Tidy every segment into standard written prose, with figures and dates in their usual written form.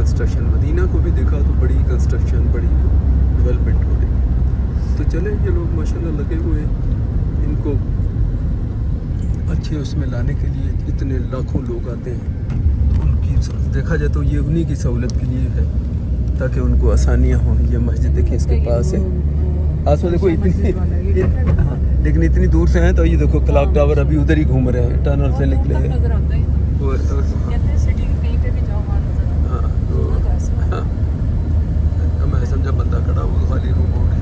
Construction, Medina को भी देखा तो बड़ी कंस्ट्रक्शन, बड़ी डेवलपमेंट हो रही है। तो चले ये लोग माशाल्लाह लगे हुए हैं, इनको अच्छे उसमें लाने के लिए इतने लाखों लोग आते हैं। तो उनकी देखा जाए तो ये उन्हीं की सहूलत के लिए है, ताकि उनको आसानियाँ हों। ये मस्जिद देखिए इसके पास है, आसपास देखो इतनी, लेकिन इतनी दूर से हैं तो ये देखो क्लॉक टावर अभी उधर ही घूम रहे हैं, टनल से निकले हैं। मैं समझा बंदा खड़ा हुआ खाली रूम हो गया।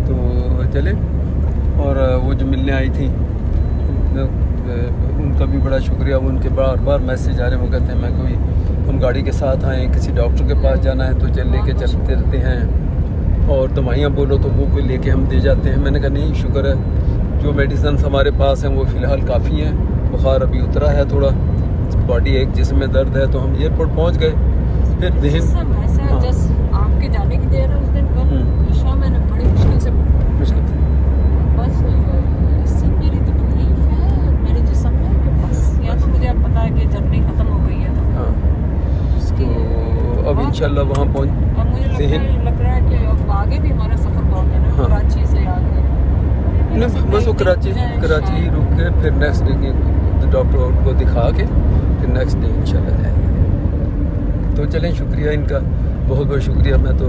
तो चले, और वो जो मिलने आई थी उनका भी बड़ा शुक्रिया। उनके बार बार मैसेज आ रहे हैं, वो कहते हैं मैं कोई हम गाड़ी के साथ आए, किसी डॉक्टर के पास जाना है तो चल लेके चलते रहते हैं, और दवाइयाँ बोलो तो वो कोई लेके हम दे जाते हैं। मैंने कहा नहीं, शुक्र है जो मेडिसिन हमारे पास हैं वो फ़िलहाल काफ़ी हैं। बुखार अभी उतरा है थोड़ा, बॉडी एक जिस्म में दर्द है। तो हम एयरपोर्ट पहुँच गए, फिर जहन आपके जाने की देर है उस दिन कल शाम मैंने बड़ी मुश्किल से बस इससे मेरी तकलीफ है मेरे जिस्म में कि बस, या तो मुझे अब पता है कि जर्नी ख़त्म हो गई है तो अब इंशाल्लाह वहाँ पहुँच। अब मुझे लग रहा है कि अब आगे भी हमारा सफ़र बहुत है ना, कराची से आगे बस वो कराची ही रुक के फिर नेक्स्ट डे डॉक्टर को दिखा के फिर नेक्स्ट डे इंशाल्लाह जाएंगे। तो चलें, शुक्रिया इनका, बहुत बहुत शुक्रिया। मैं तो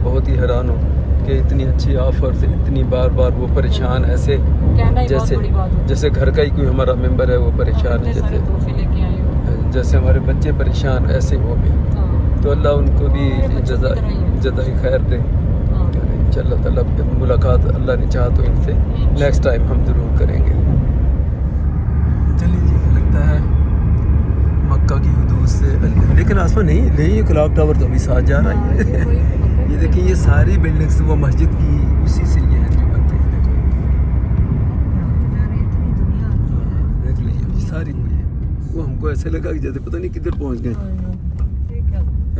बहुत ही हैरान हूँ कि इतनी अच्छी ऑफ़र से इतनी बार बार वो परेशान, ऐसे जैसे घर का ही कोई हमारा मेंबर है वो परेशान है, जैसे हमारे बच्चे परेशान, ऐसे वो भी। तो अल्लाह उनको भी जज़ाए खैर दे इंशाअल्लाह ताला। मुलाकात अल्लाह ने चाहा तो इनसे नेक्स्ट टाइम हम ज़रूर करेंगे। चलिए जी, लगता है मक्का की हदूद से, लेकिन आसमान नहीं ये क्लॉक टावर तो अभी साथ जा रहा है। ये देखिए, ये सारी बिल्डिंग्स वो मस्जिद की उसी से ये है जो बनती है। देख लीजिए सारी हुई है। वो हमको ऐसे लगा कि जैसे पता नहीं किधर पहुंच गए।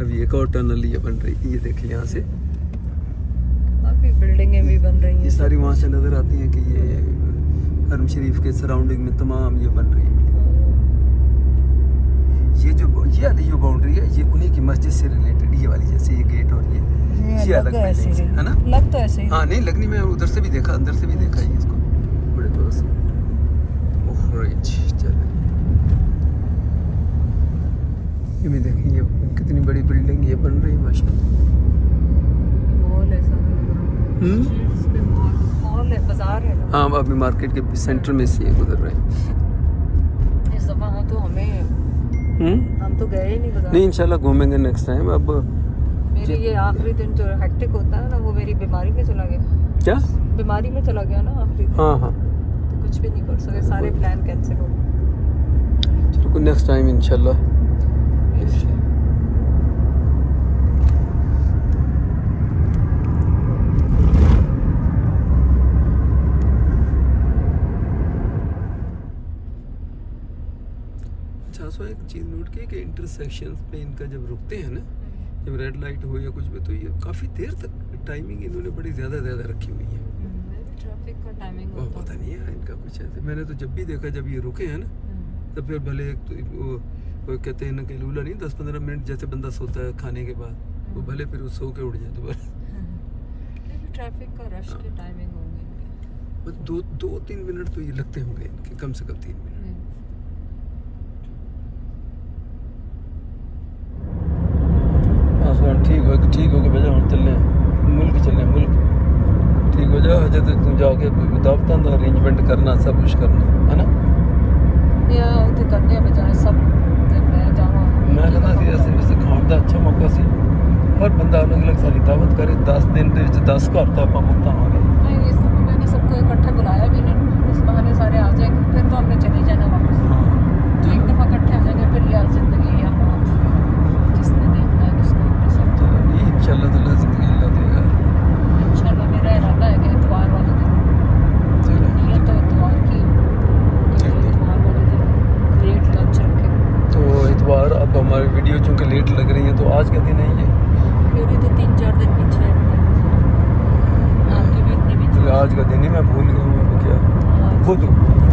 अभी एक और टनल ये बन रही है, ये देखिए यहाँ से काफ़ी बिल्डिंगें भी बन रही हैं। ये सारी वहाँ से नज़र आती हैं कि ये हरम शरीफ के सराउंडिंग में तमाम ये बन रही है। ये जो बाउंड्री है ये उन्हीं की मस्जिद से रिलेटेड, ये वाली जैसे ये गेट और ये अलग बिल्डिंग्स है ना। लग तो ऐसे ही। हाँ नहीं लगनी, मैं उधर से भी देखा, अंदर से भी देखा ये इसको बड़े थोड़ा सा। ये भी देखिए, ये कितनी बड़ी बिल्डिंग ये बन रही है माशाल्लाह। मॉल है, बाजार है ना। हाँ, अभी मार्केट के सेंटर में से ये गुजर रहे हैं। इस दफ़ा हो तो हमें हम तो गए ही नहीं बाजार। नहीं, इंशाल्लाह घूमेंगे नेक्स्ट टाइम। अब मेरे ये आखिरी दिन जो हेक्टिक होता है ना, वो मेरी बीमारी में चला गया। क्या बीमारी में चला गया ना आखिरी दिन। हाँ तो कुछ भी नहीं कर सके, सारे प्लान कैंसिल हो गए। चलो नेक्स्ट टाइम इंशाल्लाह। अच्छा, एक चीज़ नोट की कि इंटरसेक्शन पे इनका जब रुकते हैं ना, जब रेड लाइट हो या कुछ भी, तो ये काफ़ी देर तक टाइमिंग इन्होंने बड़ी ज़्यादा रखी हुई है। ट्रैफिक का टाइमिंग पता नहीं है इनका कुछ ऐसे। मैंने तो जब भी देखा जब ये रुके हैं ना, तो फिर भले वो कहते हैं ना कि लूला नहीं, 10-15 मिनट जैसे बंदा सोता है खाने के बाद, वो भले फिर वो सो के उठ जाए दोबारा। ट्रैफिक का रश की टाइमिंग होंगी बस 2-3 मिनट तो ये लगते होंगे इनके, कम से कम 3 मिनट। ठीक हो के भेजा, हम चल रहे हैं मुल्क ठीक हो जाओ। हजरत तू जाके दावतां दा अरेंजमेंट करना, सब कुछ करना है ना, या उते करने बजाय सब ते मैं जावां। मैं कहता सी ऐसे खाण दा अच्छा मौका सी, हर बंदा अलग सारी दावत करे। 10 दिन दे विच 10 घर तो आपां मुक्तावांगे। नहीं, इस दफ़ा मैंने सबको इकट्ठे बुलाया भी नहीं, इस बहाने सारे आ जाएंगे, फिर तो हमने चले जाना वापस। एक दफ़ा इकट्ठे आ जाएंगे, फिर यार ज़िंदगी या मौत, जिसने देखना है किसको सब। इंशाल्लाह ताला ज़िंदगी अल्लाह देगा इंशाल्लाह। मेरा इरादा है कि इतवार वाले दिन, नियत तो इतवार की, इतवार वाले दिन लेट लंच रखें। तो इतवार, अब हमारी वीडियो चूँकि लेट लग रही है तो आज का दिन है ये। मेरी तो 3-4 दिन पीछे है, आपकी भी इतनी पीछे। आज का दिन ही मैं भूल गया हूँ। अब क्या बुध,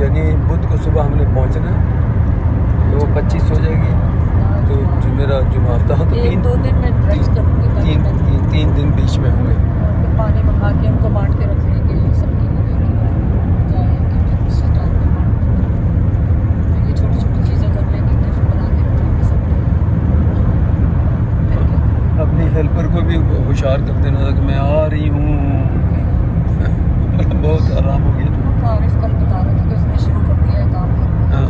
यानी बुध को सुबह हमने पहुँचना है, वो 25 हो जाएगी। तो जुमेरात जुमा हफ्ता, हाँ तो एक दो दिन में ड्रेस करूँगी तीन दिन बीच में होंगे। और फिर पानी मंगा के उनको बांट के रख लेंगे सबके लिए जाएंगे फिर उसी टाइम पे बांट देंगे। तो ये छोटी छोटी चीज़ें कर लेंगे, गिफ्ट बना के रख लेंगे सबके लिए। फिर क्या अपनी हेल्पर को भी होशियार कर देना था कि मैं आ रही हूँ। मतलब बहुत आराम हो गया। तो आरिफ कल बता रहा था कि उसने शुरू कर दिया है काम करना। हाँ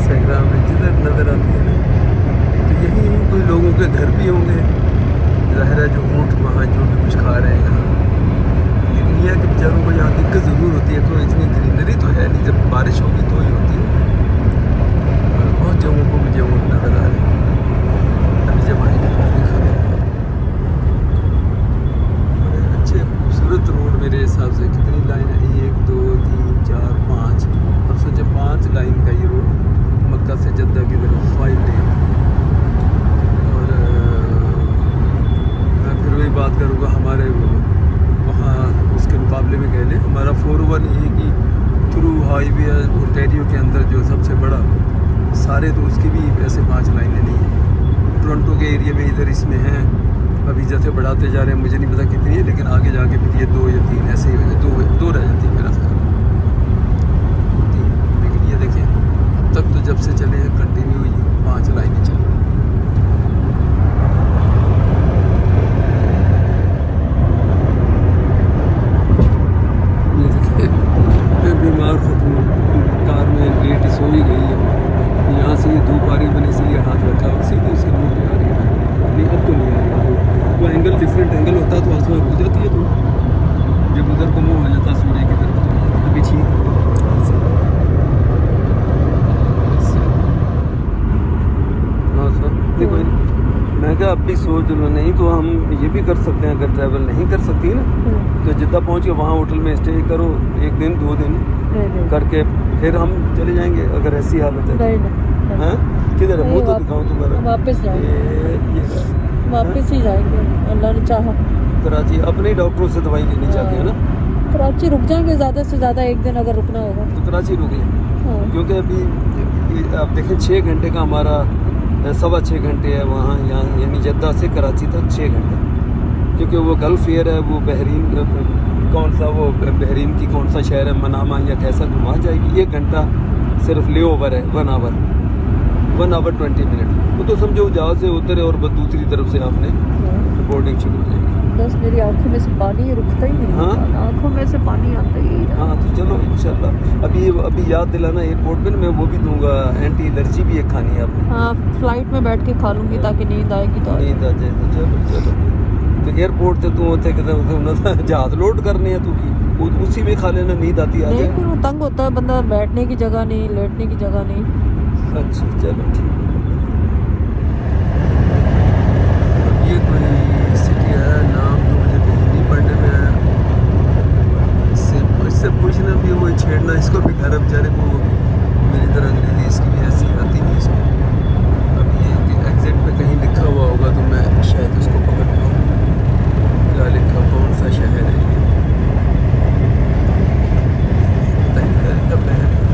सहरा में जिधर नजर आती है ना, तो यही कोई लोगों के घर भी होंगे, ज़ाहिर है जो ऊँट वहाँ जो भी कुछ खा रहे हैं यहाँ। लेकिन यह है कि बेचारों को यहाँ दिक्कत ज़रूर होती है। तो इतनी ग्रीनरी तो है नहीं, जब बारिश होगी तो ही होती है। और बहुत जगहों को मुझे ऊँट नजर आ रहे हैं। अभी जब आएंगे तो दिखा देंगे। बड़े अच्छे खूबसूरत रोड मेरे हिसाब से। कितनी लाइन है? 1 2 3 4 5। अब सोचे 5 लाइन का ये रोड मक्का से जद्दा की तरफ 5 लेन। और मैं फिर वही बात करूँगा, हमारे वहाँ उसके मुकाबले में कह लें हमारा 401 ये कि थ्रू हाईवे ओंटारियो के अंदर जो सबसे बड़ा, सारे तो उसकी भी ऐसे 5 लाइनें नहीं हैं। टोरंटो के एरिया में इधर इसमें हैं, अभी जैसे बढ़ाते जा रहे हैं, मुझे नहीं पता कितनी है, लेकिन आगे जाके फिर ये 2 या 3 ऐसे ही हो जाए, 2 रह जाती है मेरा ख्याल। लेकिन ये देखिए अब तक तो जब से चले हैं कंटिन्यू 5 लाइनें चल रही हैं। ये देखिए मैं बीमार खत्म कार में लेट सो ही गई है। यहाँ से ये धूप आ रही है, मैंने इसलिए हाथ रखा और सीधे उसके मुँह पे आ रही है। नहीं अब तो नहीं आ रही है। वो एंगल डिफरेंट एंगल होता तो आसमान रुक जाती है। तो जब उधर को मुँह हो जाता सूर्य की तरफ तो अभी ठीक है। हाँ सर देखो मैं क्या अब भी सोच लो, नहीं तो हम ये भी कर सकते हैं। अगर ट्रैवल नहीं कर सकती ना तो जिद्दा पहुँच के वहाँ होटल में स्टे करो 1 दिन 2 दिन करके फिर हम चले जाएंगे अगर ऐसी हालत है। हाँ किधर है? मुँह तो दिखाऊँ तुम्हारा। वापस जाएंगे, ये वापस ही जाएंगे अल्लाह ने चाहा। कराची अपने ही डॉक्टरों से दवाई लेनी चाहते हैं ना। कराची रुक जाएंगे ज़्यादा से ज़्यादा 1 दिन अगर रुकना होगा तो कराची रुक लें। हाँ। क्योंकि अभी आप देखें 6 घंटे का हमारा 6.25 घंटे है वहाँ यहाँ, यानी जद्दा से कराची तक 6 घंटे। क्योंकि वो गल्फ एयर है, वो बहरीन कौन सा वो बहरीन की कौन सा शहर है मनामा या कैसा, तो वहाँ जाएगी। 1 घंटा सिर्फ ले ओवर है, 1 आवर 20 मिनट। वो तो समझो जहाज़ से उतरे और बस दूसरी तरफ से आपने बोर्डिंग शुरू हो जाएगी। बस मेरी आंखों में से पानी रुकता ही नहीं। हाँ? आंखों में से पानी आता ही नहीं। हाँ तो चलो इंशाल्लाह। अभी याद दिलाना एयरपोर्ट पे, मैं वो भी दूंगा। एंटी एलर्जी भी एक खानी है आपने। हाँ फ्लाइट में बैठ के खा लूँगी ताकि नींद आएगी तो नींद आ जाए तो चलो। तो एयरपोर्ट से तू होते जहाज लोड करने हैं तू की उसी में खा लेना, नींद आती आ नहीं जाए। फिर वो तंग होता है बंदा, बैठने की जगह नहीं, लेटने की जगह नहीं। अच्छा चलो ठीक। ये कोई सिटी है, नाम तो मुझे कहीं नहीं पढ़ने में आया। इससे पूछना भी वो छेड़ना, इसको भी घर बेचारे को मेरी तरह अंग्रेजी इसकी भी ऐसी आती नहीं इसको। अब ये एग्जिट पे कहीं लिखा हुआ होगा तो मैं शायद उसको पकड़ पाऊँ। क्या लिखा, कौन सा शहर है ये?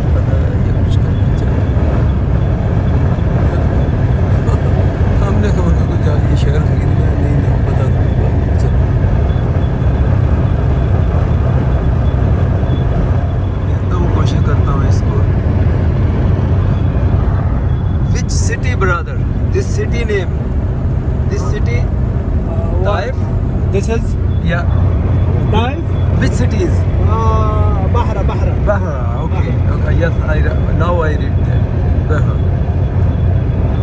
पता है ये कुछ करना चाहिए। हमने खबर को जाके शहर खरीदना है, नहीं पता तो एकदम कोशिश करता हूँ इसको। Which city brother? This city name? This city? Taif? This is Yeah. Taif. Which city is? Bahra. Bahra. Okay. Okay. Yes, now I read that. Bahra.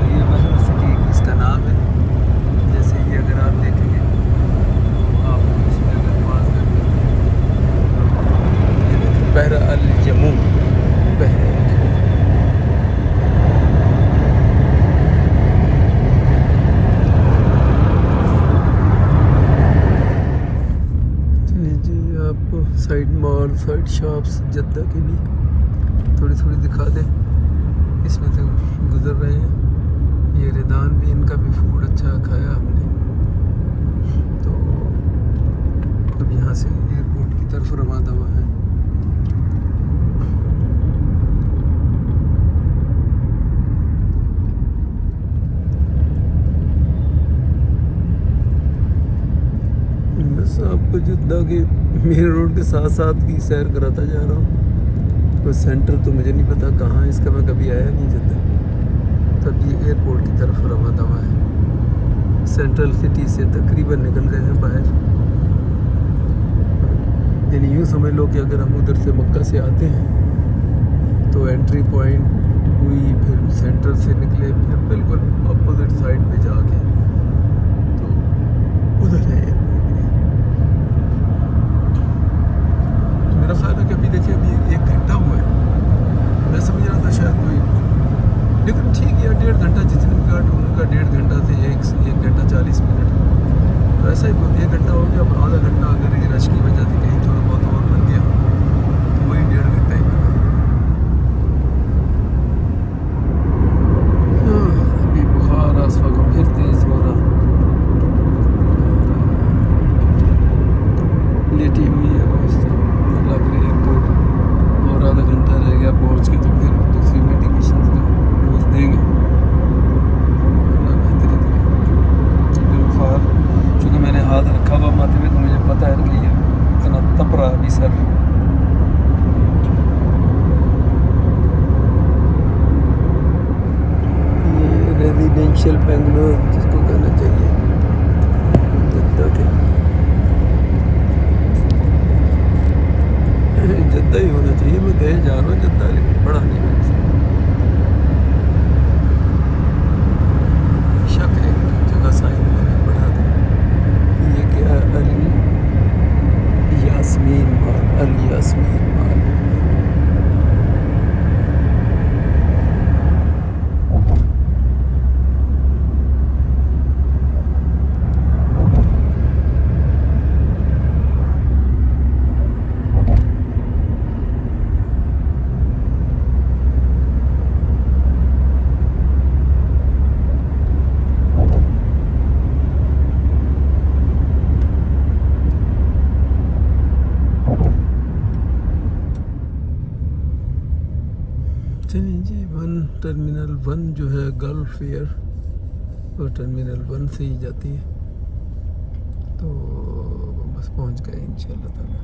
ये बहरा सिटी इसका नाम है। जैसे ये अगर आप देखेंगे आप इसमें अगर पास करके ये देखिए बहरा अल जमूम, बहरा अल जमूम। चलिए जी, आपको side mall side shops Jeddah की भी थोड़ी थोड़ी दिखा दे। इसमें से गुजर रहे हैं। ये रिदान भी, इनका भी फूड अच्छा खाया हमने। तो अब यहाँ से एयरपोर्ट की तरफ रवाना हुआ है। बस आपको जिद्दा के मेन रोड के साथ साथ की सैर कराता जा रहा हूँ। तो सेंटर तो मुझे नहीं पता कहाँ है इसका, मैं कभी आया नहीं जिद्दा। तब ये एयरपोर्ट की तरफ रवाना हुआ है। सेंट्रल सिटी से तकरीबन निकल गए हैं बाहर। यानी यूँ समझ लो कि अगर हम उधर से मक्का से आते हैं तो एंट्री पॉइंट हुई, फिर सेंट्रल से निकले, फिर बिल्कुल अपोजिट साइड पे जाके तो उधर है एयरपोर्ट। मेरा ख्याल है कि अभी देखिए अभी 1 घंटा हुआ है। मैं समझ रहा था शायद कोई, लेकिन ठीक है 1.5 घंटा जितने भी गार्ड उनका 1.5 घंटा से 1 घंटा 40 मिनट, तो ऐसा ही 1 घंटा हो गया। अब आधा घंटा अगर ये रश की वजह से कहीं थोड़ा बहुत और बन गया तो वही 1.5 घंटा ही बना। अभी बुखार आसफा को फिर तेज हो रहा, लेटी हुई है वो इस तरह लग रही एयरपोर्ट। और आधा घंटा रह गया पहुँच के, तो फिर दूसरी मेडिकेशन का डोज देंगे। बेहतरीन क्योंकि बुखार, चूँकि मैंने हाथ रखा हुआ माथे में तो मुझे पता है कि ये इतना तप रहा अभी सर। ये रेजिडेंशियल बेंगलोर जिसको कहना चाहिए जिद्दा के, जिद्दा ही होना चाहिए। मैं कहीं जा रहा हूँ जिद्दा, लेकिन पढ़ा नहीं मैंने। शक है जगह साइन मैंने पढ़ा था। ये क्या अल यास्मीन माल, अल यास्मीन माल। चलिए जी, टर्मिनल 1 जो है गल्फ एयर, वो टर्मिनल 1 से ही जाती है। तो बस पहुंच गए इंशाल्लाह ताला।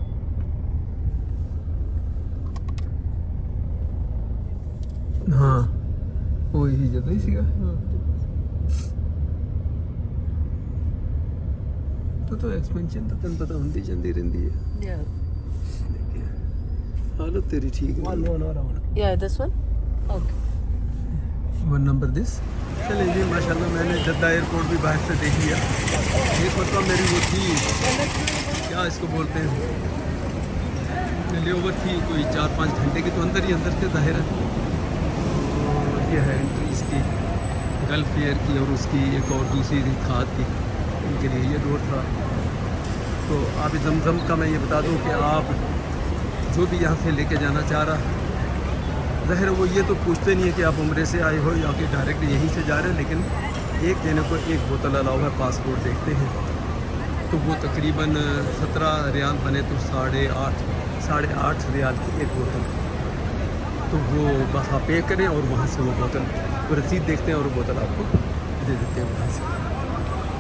हाँ वो यही जगह ही सीगा। तो एक्सपेंशन तो तेन पता होंदी चलती रहती है। हालत तेरी ठीक है। Yeah, this one? Okay. 1 number this. चले जी माशाल्लाह, मैंने जद्दा एयरपोर्ट भी बाहर से देख लिया। एक मतलब मेरी वो थी, क्या इसको बोलते हैं, लेओवर थी कोई 4-5 घंटे की, तो अंदर ही अंदर से जाहिर है। तो ये है एंट्री इसकी गल्फ एयर की, और उसकी एक और दूसरी थी खाद की, उनके लिए ये रोड था। तो आप जमजम का मैं ये बता दूँ कि आप जो भी यहाँ से लेके जाना चाह रहा, ज़ाहिर है वो ये तो पूछते नहीं है कि आप उम्रे से आए हो या कि डायरेक्ट यहीं से जा रहे हैं, लेकिन एक जने को 1 बोतल अलाउ है। पासपोर्ट देखते हैं तो वो तकरीबन 17 रियाल बने तो 8.5 रियाल की 1 बोतल। तो वो बस आप पे करें और वहाँ से वो बोतल, वो रसीद देखते हैं और वो बोतल आपको दे देते हैं वहाँ से।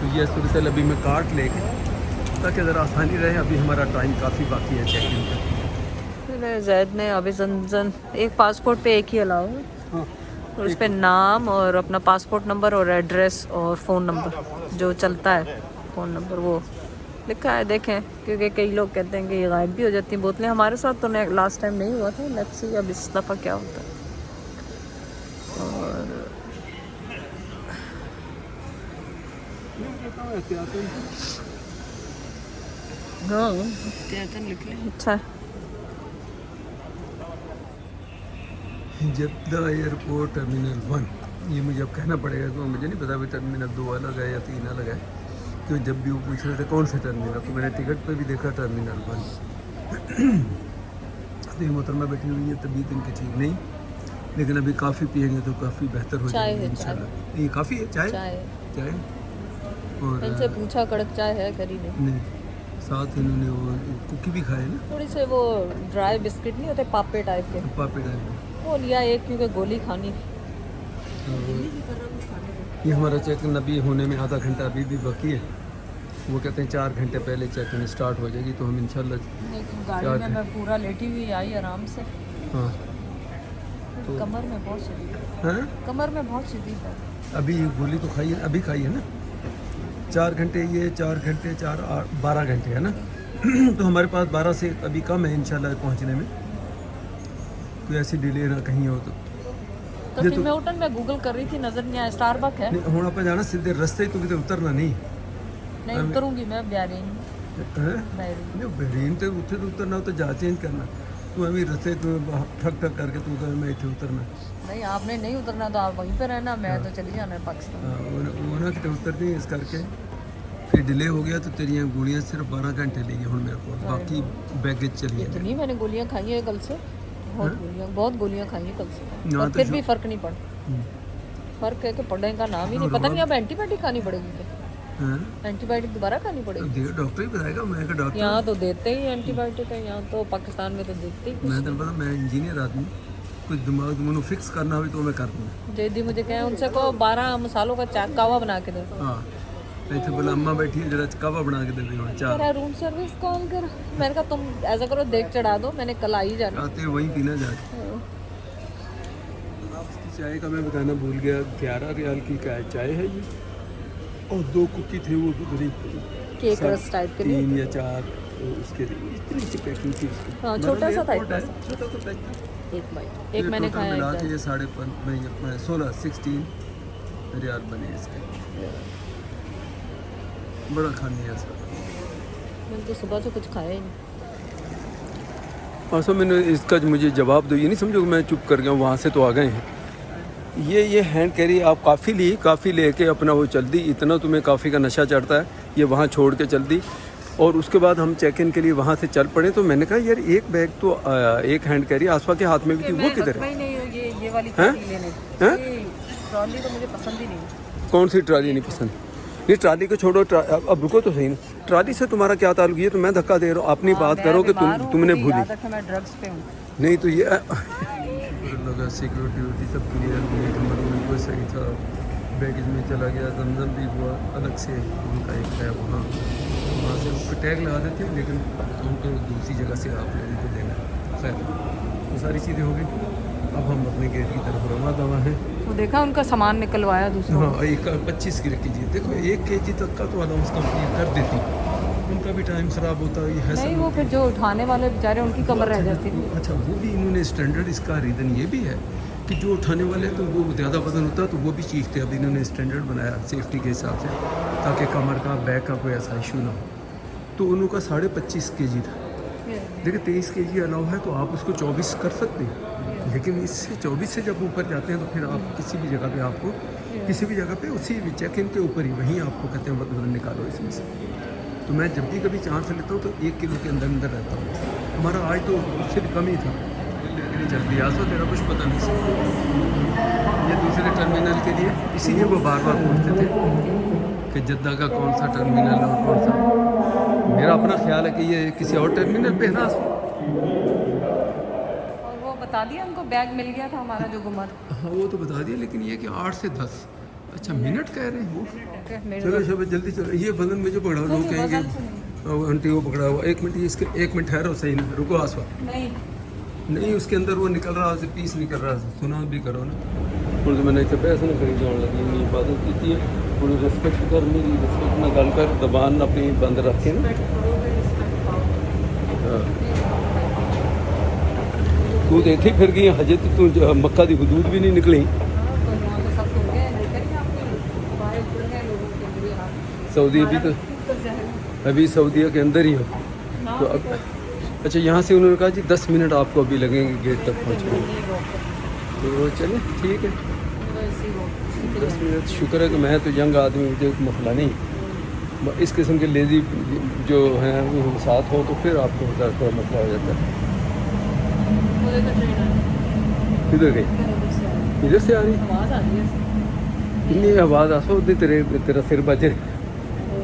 तो ये सूरत अभी मैं कार्ड लेके, ताकि ज़रा आसानी रहे। अभी हमारा टाइम काफ़ी बाकी है चेक इन का। जैद ने अभी जन एक पासपोर्ट पे एक ही अलाउ है, हाँ, और उस पर नाम और अपना पासपोर्ट नंबर और एड्रेस और फ़ोन नंबर जो चलता है, फ़ोन नंबर वो लिखा है। देखें, क्योंकि कई लोग कहते हैं कि ये गायब भी हो जाती हैं बोतलें। हमारे साथ तो लास्ट टाइम नहीं हुआ था। लेट्स सी अब इस दफ़ा क्या होता है। और हाँ अच्छा है। जद्दा एयरपोर्ट टर्मिनल 1, ये मुझे अब कहना पड़ेगा क्योंकि मुझे नहीं पता अभी टर्मिनल 2 अलग है या 3 अलग है। क्यों जब भी वो पूछ रहे थे कौन से टर्मिनल, तो मैंने टिकट पे भी देखा टर्मिनल 1। ये मोहतरमा बैठी हुई है, तबीयत इनकी ठीक नहीं, लेकिन अभी काफ़ी पिएंगे तो काफ़ी बेहतर हो चाय जाएगी है, इंशाल्लाह। ये काफ़ी है चाय चाय और इनसे पूछा कड़क चाय है, करी नहीं। नहीं, साथ इन्होंने वो कुकी भी खाए ना, थोड़ी से वो ड्राई बिस्किट नहीं होते पापे टाइप के, पापे डाल के। वो लिया एक, क्योंकि गोली खानी थी। ये हमारा चेक इन अभी होने में आधा घंटा अभी भी बाकी है। वो कहते हैं 4 घंटे पहले चेक इन स्टार्ट हो जाएगी, तो हम इंशाल्लाह। लेकिन गाड़ी में मैं पूरा लेटी हुई आई आराम से। हाँ तो कमर में बहुत शदीद है, हाँ, कमर में बहुत शदीद है। अभी गोली तो खाई है, अभी खाई है ना। 4 घंटे ये, 4 घंटे 4 8 12 घंटे है ना। तो हमारे पास 12 से अभी कम है इंशाल्लाह पहुंचने में, कोई ऐसी डिले ना कहीं हो तो। तो टीम होटल में गूगल कर रही थी, नजर नहीं आया। स्टारबक है नहीं हूँ आप जाना सीधे रस्ते तो किते उतरना नहीं नहीं, उतरूंगी मैं बहरीन। है बहरीन नहीं, बहरीन तो उत्थे तो उतरना हो तो जहाँ चेंज करना, तू अभी रस्ते तो ठक ठक करके तू कहे मैं इतने उतरना। नहीं, आपने नहीं उतरना तो आप वहीं पे रहना, मैं तो चली जाना है पाकिस्तान। हाँ, वो ना कितने उतरती हैं, इस करके फिर डिले हो गया तो तेरी गोलियाँ सिर्फ 12 घंटे लेगी हूँ मेरे को, बाकी बैगेज चली गई। इतनी मैंने गोलियां खाई है कल से, बहुत गोलियां खाई है कल से, हाँ, और तो फिर भी फर्क नहीं पड़ा। फर्क है कि पढ़ने का नाम ही नहीं, पता नहीं अब एंटीबायोटिक खानी पड़ेगी क्या? एंटीबायोटिक दोबारा खानी पड़ेगी? डॉक्टर ही बताएगा, मैं का डॉक्टर। यहाँ तो देते ही एंटीबायोटिक है, यहाँ तो पाकिस्तान में तो देते ही। मैं तो पता, मैं इंजीनियर आदमी, कुछ दिमाग मैंने फिक्स करना हो तो मैं कर दूँ। जैदी मुझे कहे उनसे कहो 12 मसालों का कावा बना के दे। हाँ ऐसे बोला अम्मा बैठी है जरा कावा बना के दे दे चार। मेरा रूम सर्विस कॉल कर, मैंने कहा तुम ऐसा करो देख चढ़ा दो, मैंने कल आई जाना। आते वहीं पीना जाके। चाय का मैं बताना भूल गया, 11 रियाल की चाय है ये, और 2 कुकी थे वो केक रस टाइप के 3 या 4 उसके इतनी सी पैकिंग थी उसकी। हाँ, छोटा सा था, छोटा सा पैक था। एक बाइट, एक मैंने खाया मिला एक के ये 16 रियाल बने इसके। बड़ा खाने है इसका। मैंने तो सुबह से कुछ खाया ही नहीं। अच्छा मैंने इसका मुझे जवाब दो, ये नहीं समझो कि मैं चुप कर गया, वहाँ से तो आ गए हैं। ये हैंड कैरी आप काफ़ी लेके अपना वो चल दी, इतना तुम्हें काफ़ी का नशा चढ़ता है, ये वहाँ छोड़ के चल दी। और उसके बाद हम चेक इन के लिए वहाँ से चल पड़े, तो मैंने कहा यार एक बैग तो एक हैंड कैरी आसपा के हाथ में भी थी, वो किधर है? ये वाली ट्रॉली लेने, ट्रॉली तो मुझे पसंद ही नहीं। कौन सी ट्रॉली नहीं पसंद? ये ट्रॉली को छोड़ो, अब रुको तो सही ना, ट्रॉली से तुम्हारा क्या ताल्लुक? ये तो मैं धक्का दे रहा हूँ, अपनी बात करो कि तुमने भूली। मैं ड्रग्स पे हूँ। नहीं तो ये लगा सिक्योरिटी सब क्लियर, नंबर बिल्कुल सही था, बैगेज में चला गया, जमजम भी हुआ अलग से उनका एक है वहाँ से उस टैग लगा देते हैं, लेकिन उनको दूसरी जगह से आप लोगों को देना। खैर वो सारी चीज़ें हो गई, अब हम अपने गेट की तरफ रवा दवा हैं। तो देखा उनका सामान निकलवाया दूसरा। हाँ, एक 25 के जी, देखो 1 kg तक का तो अलाउंस कंप्लीट कर देती, उनका भी टाइम ख़राब होता है। नहीं, वो फिर जो उठाने वाले बेचारे उनकी कमर रह जाती है। अच्छा वो भी इन्होंने स्टैंडर्ड, इसका रीज़न ये भी है कि जो उठाने वाले तो वो ज़्यादा वजन होता है तो वो भी चीखते, अब इन्होंने स्टैंडर्ड बनाया सेफ्टी के हिसाब से, ताकि कमर का बैक का कोई ऐसा इशू ना हो। तो उनका 25.5 kg था, देखिए 23 kg अलाउ है, तो आप उसको 24 कर सकते हैं, लेकिन इससे 24 से जब ऊपर जाते हैं तो फिर आप किसी भी जगह पे आपको किसी भी जगह पे उसी चेक इन के ऊपर ही वहीं आपको कहते हैं वजन निकालो इसमें से। तो मैं जब भी कभी चांस लेता हूँ तो 1 किलो के अंदर रहता हूँ। हमारा आज तो उससे भी कम ही था, लेकिन चल दिया तो तेरा कुछ पता नहीं था। ये दूसरे टर्मिनल के लिए इसीलिए वो बार बार पूछते थे कि जद्दा का कौन सा टर्मिनल है और कौन सा। मेरा अपना ख्याल है कि ये किसी और टर्मिनल पे है ना। और वो बता दिया उनको, बैग मिल गया था हमारा जो गुमा था। हाँ वो तो बता दिया, लेकिन ये कि 8 से 10 अच्छा मिनट कह रहे हैं वो। मेरे चलो शबे जल्दी चलो, ये बदन में जो पकड़ा हुआ लोग कहेंगे आंटी वो पकड़ा हुआ। 1 मिनट इसके 1 मिनट ठहरो, सही ना, रुको आसवा नहीं उसके अंदर वो निकल रहा है, पीस निकल रहा है, सुना भी करो ना। और तो मैंने इतने पैसे ना खरीद जाने लगी, मेरी हिफाजत की थी, थोड़ी रिस्पेक्ट कर, मेरी रिस्पेक्ट ना गल कर, जबान अपनी बंद रखे ना। तू तो इतने फिर गई हजे तो तू मक्का की हदूद भी नहीं निकली। सऊदी अभी सऊदीया के अंदर ही हो तो अब अच्छा यहाँ से उन्होंने कहा जी 10 मिनट आपको अभी लगेंगे गेट तक पहुँचने, तो चले ठीक है 10 मिनट। शुक्र है कि मैं तो यंग आदमी, मुझे कोई मसला नहीं। इस किस्म के लेज़ी जो हैं वो साथ हो तो फिर आपको थोड़ा मसला हो जाता है। वो देखो ट्रेन आ रही किधर गई है, इधर से आ रही है। इधर से आ रही आवाज आ रही है कितनी आवाज़ आसो तेरा सिर बजे हो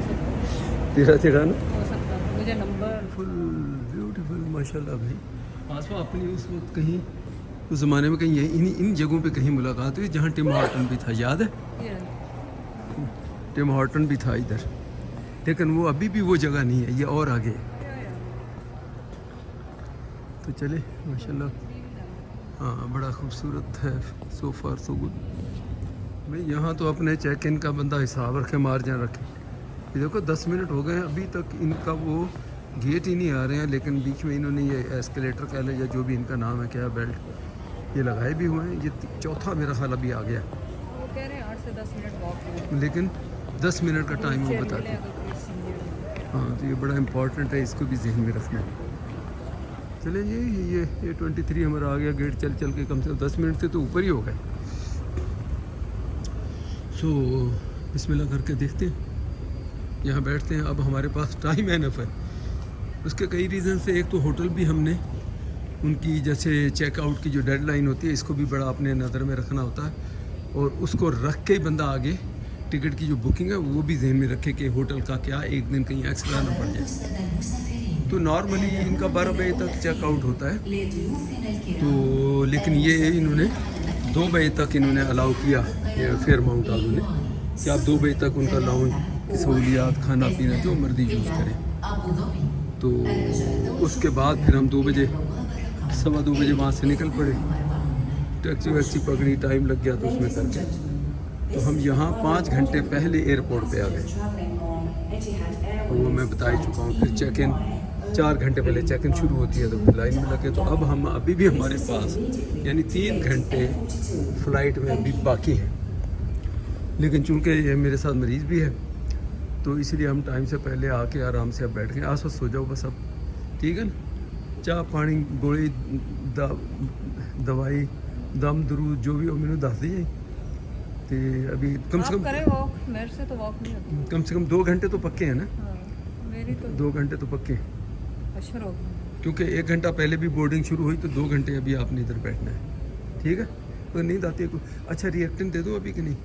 सकता तेरा चिड़ा ना हो सकता है। मुझे नंबर फुल ब्यूटीफुल माशाल्लाह भाई। आसो अपनी उस वक्त कहीं उस ज़माने में कहीं इन जगहों पे कहीं मुलाकात हुई जहाँ टिम हॉर्टन भी था, याद है? ये टिम हॉर्टन भी था इधर, लेकिन वो अभी भी वो जगह नहीं है, ये और आगे है। तो चले माशाल्लाह, हाँ बड़ा खूबसूरत है। सो फार सो गुड भाई। यहाँ तो अपने चेक इन का बंदा हिसाब रखे, मार्जिन रखे। ये देखो 10 मिनट हो गए हैं, अभी तक इनका वो गेट ही नहीं आ रहे हैं, लेकिन बीच में इन्होंने ये एस्केलेटर कह लें या जो भी इनका नाम है, क्या बेल्ट ये लगाए भी हुए हैं। ये चौथा मेरा ख्याल अभी आ गया, वो कह रहे हैं 8 से 10 मिनट वॉक है। लेकिन 10 मिनट का टाइम वो बताते हैं। हाँ तो ये बड़ा इम्पोर्टेंट है, इसको भी जहन में रखना है। चलें जी, ये 23 हमारा आ गया गेट। चल चल के कम से कम 10 मिनट से तो ऊपर ही हो गए। सो बिस्मिल्लाह करके देखते हैं, यहाँ बैठते हैं। अब हमारे पास टाइम एनफ है। उसके कई रीज़न से, एक तो होटल भी हमने उनकी जैसे चेकआउट की जो डेडलाइन होती है, इसको भी बड़ा अपने नज़र में रखना होता है, और उसको रख के ही बंदा आगे टिकट की जो बुकिंग है वो भी जहन में रखे कि होटल का क्या एक दिन कहीं एक्स्ट्रा ना पड़ जाए। तो नॉर्मली इनका 12 बजे तक चेकआउट होता है, तो लेकिन ये इन्होंने 2 बजे तक इन्होंने अलाउ किया, ये फेयर माउंट आलू ने, कि आप 2 बजे तक उनका लाउंज सहूलियात खाना पीना जो मर्जी यूज़ करें। तो उसके बाद फिर हम 2 बजे 2:15 बजे वहाँ से निकल पड़े। टैक्सी वैक्सी पकड़ी, टाइम लग गया तो उसमें करके तो हम यहाँ 5 घंटे पहले एयरपोर्ट पे आ गए, और वो मैं बता ही चुका हूँ। फिर चेक इन 4 घंटे पहले चेक इन शुरू होती है, तो फिर लाइन में लगे। तो अब हम अभी भी हमारे पास यानी 3 घंटे फ़्लाइट में अभी बाकी हैं, लेकिन चूँकि ये मेरे साथ मरीज़ भी है, तो इसलिए हम टाइम से पहले आके आराम से अब बैठ गए। आस सो जाओ बस अब, ठीक है ना? चाह पानी गोली दवाई दम दरूद जो भी हो मैंने दस दी। तो अभी कम से आप कम करें वॉक, मेरे से तो वॉक नहीं होती। कम से कम 2 घंटे तो पक्के हैं ना? हाँ, मेरी तो 2 घंटे तो पक्के हैं, अशर हो गई। क्योंकि 1 घंटा पहले भी बोर्डिंग शुरू हुई, तो 2 घंटे अभी आपने इधर बैठना है, ठीक है? तो नींद आती है कोई? अच्छा रिएक्टेंट दे दो अभी कि नहीं?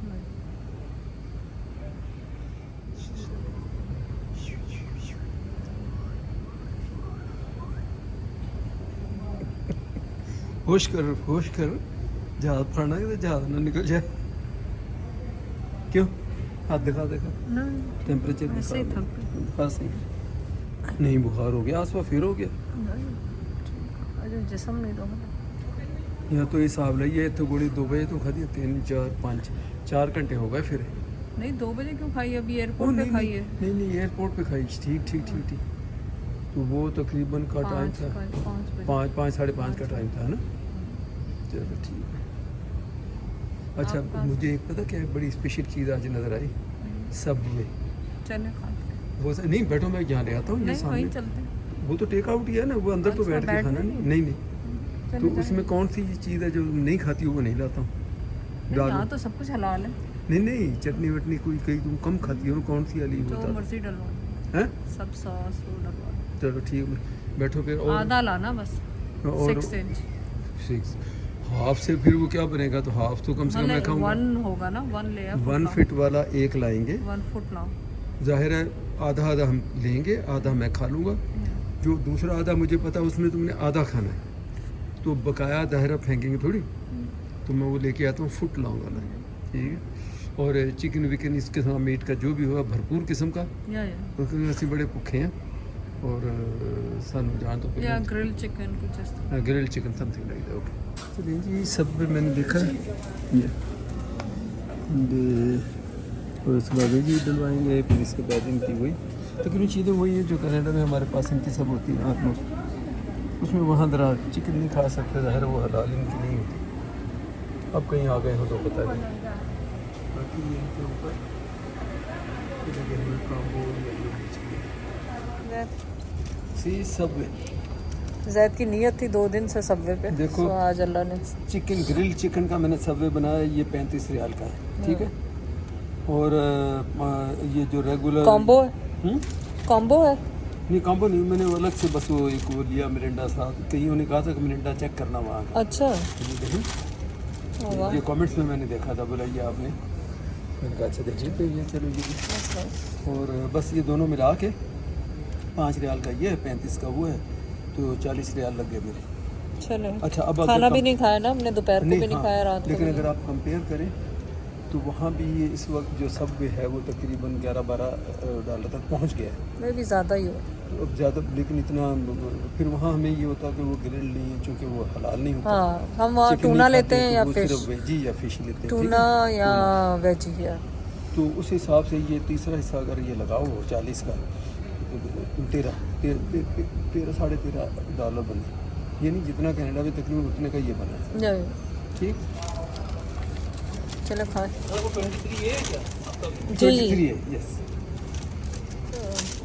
होश कर जहाज फड़ना है तो जहाज ना निकल जाए। क्यों? हाथ दिखा टेम्परेचर ऐसे ही थक गई। दिखा सही। नहीं बुखार हो गया, आसवा फिर हो गया। अरे जिस्म नहीं दो यहाँ तो हिसाब लाइए, तो गोली 2 बजे तो खा दिया, 3 4 5 4 घंटे हो गए फिर। नहीं 2 बजे क्यों खाई? अभी एयरपोर्ट पे खाई है। नहीं एयरपोर्ट पे खाई। ठीक। तो वो तकरीबन का टाइम था 5 साढ़े 5 का टाइम था ना। चलो ठीक है। अच्छा मुझे एक पता क्या बड़ी स्पेशल चीज़ आज नज़र आई, सबवे। चले खाते वो नहीं बैठो, मैं यहाँ ले आता हूँ, ये नहीं वहीं सामने। चलते हैं। वो तो टेक आउट ही है ना, वो अंदर तो अच्छा, बैठ के बैठ खाना के नहीं। चले तो जाएं। उसमें कौन सी चीज़ है जो नहीं खाती वो नहीं लाता हूँ। नहीं, डालो। यहाँ तो सब कुछ हलाल है, नहीं चटनी वटनी कोई कहीं तुम कम खाती हो, कौन सी वाली जो बता मर्जी डलवा हैं? सब सॉस वो डलवा। चलो ठीक है, बैठो फिर। और आधा लाना बस, और 6 इंच 6 हाफ से फिर वो क्या बनेगा? तो हाफ तो कम से कम मैं खाऊंगा। 1 होगा ना, 1 ले 1 फीट वाला एक लाएंगे, 1 फुट लाओ। जाहिर है आधा हम लेंगे, आधा मैं खा लूँगा। जो दूसरा आधा मुझे पता उसमें तुमने आधा खाना है, तो बकाया दायरा फेंकेंगे थोड़ी। तो मैं वो लेके आता हूँ, फुट लाऊंगा ना, ठीक है? और चिकन विकन इसके साथ मीट का जो भी होगा भरपूर किस्म का, या क्योंकि ਅਸੀਂ बड़े भुखे हैं और सानू जान तो या ग्रिल चिकन कुछ इस तरह। Grill chicken something like that. Okay चलिए जी, सब में मैंने देखा ये और उसके बाद जी डलवाएंगे, फिर इसके बाद इनकी वही तकरीबन चीज़ें वही है जो कनाडा में हमारे पास इनकी सब होती हैं ऑलमोस्ट। उसमें वहाँ दरा चिकन नहीं खा सकते, ज़ाहिर वो हलाल इनकी नहीं होती। अब कहीं आ गए हो तो पता नहीं। बाकी ये इनके ऊपर सी सब जैद की नीयत थी 2 दिन से सबवे पे, देखो, तो आज अल्लाह ने चिकन ग्रिल चिकन का मैंने सबवे बनाया, ये 35 रियाल का है, ठीक है? और ये जो रेगुलर कॉम्बो है, कॉम्बो है। नहीं कॉम्बो नहीं, मैंने वो अलग से बस वो एक वो लिया मिरिंडा साथ, कहीं उन्होंने कहा था कि मिरिंडा चेक करना वहाँ का। अच्छा ये देखें, वाह। ये कमेंट्स में मैंने देखा था, बोला ये आपने, मैंने कहा अच्छा देखिए तो ये चलो ये भी। और बस ये दोनों मिला के 5 रियाल का ये है, 35 का वो है, तो 40 रियाल लग गए मेरे। चलो अच्छा अब खाना भी नहीं खाया ना हमने, दोपहर को भी नहीं हाँ, खाया, रात को लेकिन भी अगर आप कंपेयर करें तो वहाँ भी ये इस वक्त जो सबवे है वो तकरीबन 11-12 डॉलर तक पहुँच गया है। मैं भी ज़्यादा ही हो। तो अब ज़्यादा, लेकिन इतना फिर वहाँ हमें ये होता कि वो ग्रिल नहीं है, चूँकि वो हलाल नहीं होता। हाँ हम वहाँ चिकन टूना नहीं लेते खाते, हैं तो या वो फिश, सिर्फ वेजी या फिश लेते हैं, ठीक टूना है? या वेजी या। तो उस हिसाब से ये तीसरा हिस्सा अगर ये लगाओ 40 का, 13-13.5 डॉलर बने, ये नहीं जितना कनाडा में तकरीबन उतने का ये बना है, नहीं, ठीक। चलो खाए। 23 है, यस।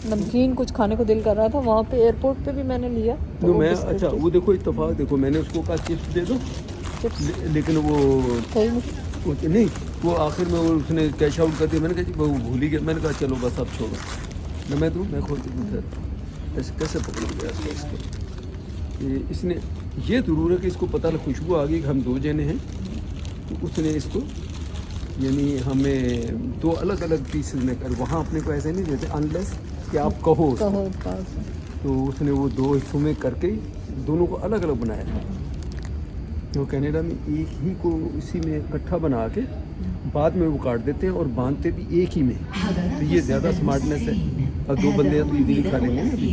नमकीन कुछ खाने को दिल कर रहा था, वहाँ पे एयरपोर्ट पे भी मैंने लिया तो तो वो मैं बिस्किट अच्छा वो देखो इत्तेफाक देखो, मैंने उसको कहा चिप्स दे दो, चिप्स लेकिन वो सही नहीं। नहीं, वो आखिर में वो उसने कैश आउट कर दिया। मैंने कहा जी वो भूल ही गया, मैंने कहा चलो बस अब छोड़ो ना, मैं दूँ, मैं खोल के दूँ। ऐसे कैसे पकड़ गया इसको, ये इसने ये ज़रूर है कि इसको पता लग, खुशबू आ गई कि हम 2 जने हैं, तो उसने इसको यानी हमें 2 अलग अलग पीसेस में कर, वहाँ अपने को ऐसे नहीं देते अनलेस कि आप कहो उसको। कहो पास। तो उसने वो 2 हिस्सों में करके दोनों को अलग अलग बनाया। तो कनाडा में एक ही को इसी में इकट्ठा बना के बाद में वो काट देते हैं और बांधते भी एक ही में, तो ये ज़्यादा स्मार्टनेस है। और 2 बंदे हैं तो इधर ही खा लेंगे ना अभी।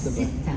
WY676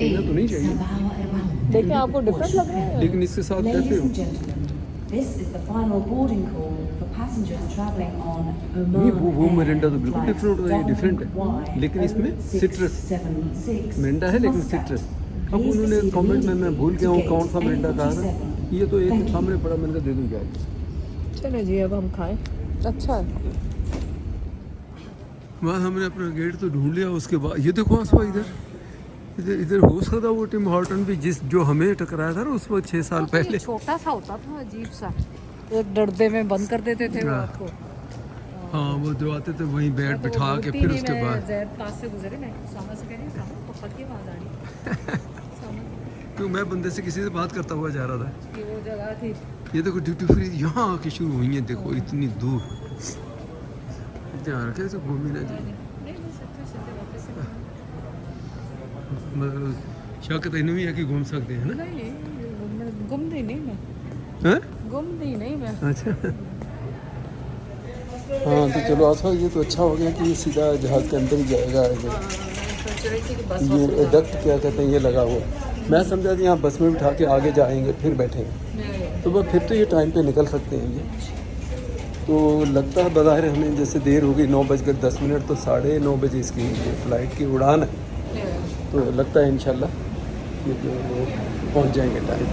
पीना तो नहीं चाहिए, 47 देखिए आपको डिफरेंट लग रहा है। लेकिन इसके साथ Ladies कैसे हो? and gentlemen, this is the final boarding call for passengers traveling on नहीं, वो Oman मिरिंडा तो Air बिल्कुल flight डिफरेंट होता है, ये डिफरेंट है, लेकिन इसमें सिट्रस 676 मिरिंडा है, लेकिन सिट्रस। अब उन्होंने कमेंट में, मैं भूल गया हूँ कौन सा मिरिंडा कहा था, ये तो एक सामने पड़ा, मैंने कहा दे दूँ क्या। चलो जी अब हम खाएं, अच्छा है। बाद हमने अपना गेट तो ढूंढ लिया, उसके बाद ये देखो आसपा इधर इधर इधर हो सकता वो टिम हॉर्टन भी, जिस जो हमें टकराया था ना उस वक्त 6 साल पहले। छोटा सा होता था, अजीब सा, एक डरदे में बंद कर देते थे वो आपको। हाँ वो जो आते थे वहीं बैठ मैं तो बिठा के, बोलती फिर नहीं, उसके मैं बाद ज़ैद पास से गुजरे, मैं समझ के नहीं था तो फट की आवाज़ आ रही क्यों मैं बंदे से किसी से बात करता हुआ जा रहा था। कि वो जगह थी। ये देखो ड्यूटी फ्री यहाँ आके शुरू हुई है, देखो इतनी दूर, ध्यान रखे तो घूमी ना जी। नहीं नहीं सकते सीधे वापस से मतलब शक तो इन्हें भी है कि घूम सकते हैं ना। नहीं, गुम दी नहीं मैं, हैं? गुम दी नहीं मैं। अच्छा हाँ तो चलो आशा, ये तो अच्छा हो गया कि ये सीधा जहाज़ के अंदर ही जाएगा। सोच रही थी कि बस ये डक्ट क्या कहते हैं, ये लगा हुआ, मैं समझा कि यहाँ बस में बिठा के आगे जाएंगे फिर बैठेंगे, तो बस फिर तो ये टाइम पे निकल सकते हैं ये। तो लगता है बज़ाहिर हमें जैसे देर हो गई, 9:10, तो 9:30 बजे इसकी फ़्लाइट की उड़ान है, तो लगता है इंशाल्लाह ये पहुँच जाएंगे टाइम।